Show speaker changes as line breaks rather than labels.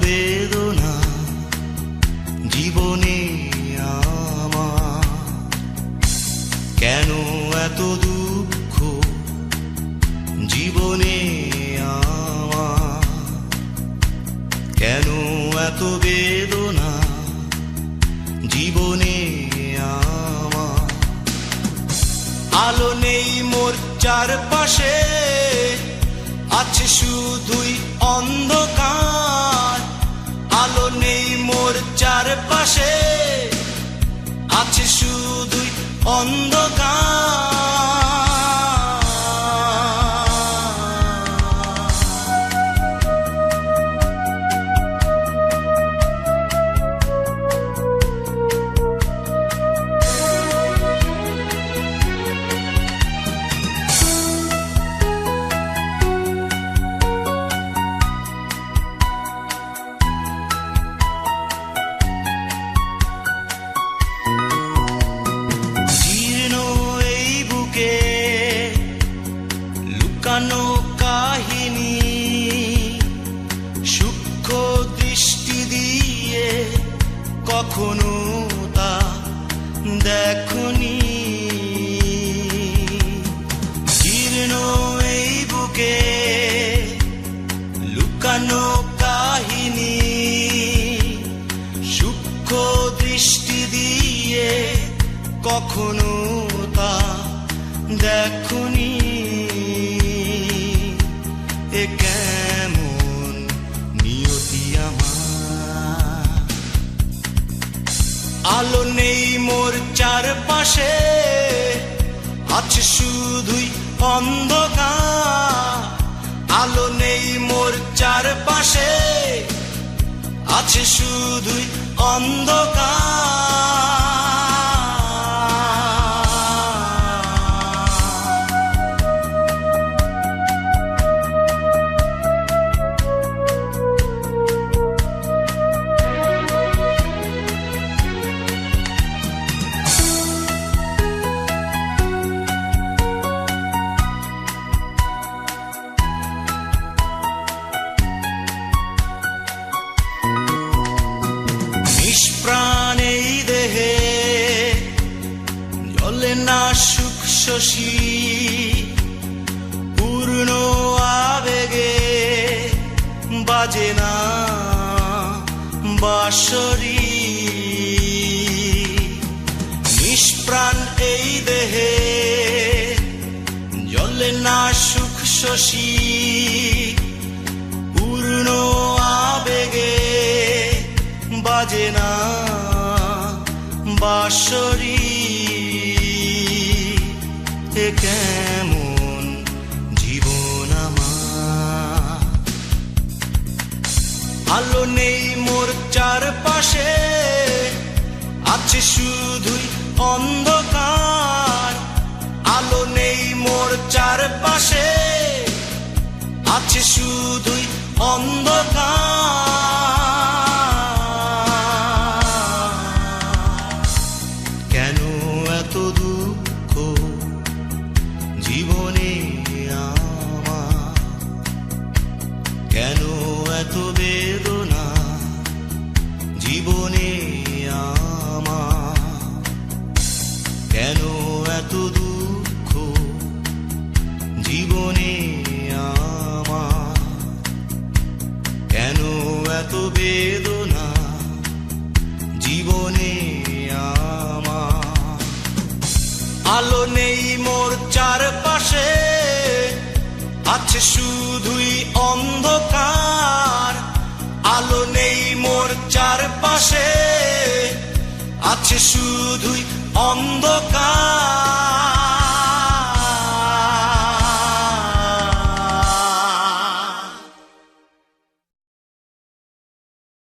বেদনা জীবনে আমার, কেন এত দুঃখ জীবনে আমার, কেন এত বেদনা জীবনে আমার। আলো নেই মোর চারপাশে, আছে শুধুই অন্ধকার। আলো নেই মোর চারপাশে, আছে শুধুই অন্ধকার। লুকানো কাহিনী সূক্ষ্ম দৃষ্টি দিয়ে কখনো তা দেখনি। জীর্ণ এই বুকে লুকানো কাহিনী সূক্ষ্ম দৃষ্টি দিয়ে কখনো তা দেখনি। এ কেমন নিয়তি আমার, আলো নেই মোর চারপাশে, আছে শুধুই অন্ধকার। আলো নেই মোর চারপাশে, আছে শুধুই অন্ধকার। নিষ্প্রাণ এই দেহে জ্বলে না সুখ শশী, পূর্ণ আবেগে বাজে না বাঁশরি। নিষ্প্রাণ এই দেহে জ্বলে না সুখ শশী, পূর্ণ আবেগে বাজে না বাঁশরি। এ কেমন জীবন আমার, আলো নেই মোর চারপাশে, আছে শুধুই অন্ধকার। আলো নেই মোর চারপাশে, আছে শুধুই অন্ধকার। কেন এত দুঃখ জীবনে আমার, কেন এত বেদনা জীবনে আমার, কেন এত দুঃখ জীবনে আমার, কেন এত বেদনা জীবনে আমার। আলো নেই মোর চারপাশে, আছে শুধুই অন্ধকার। আলো নেই মোর চারপাশে, আছে শুধুই অন্ধকার।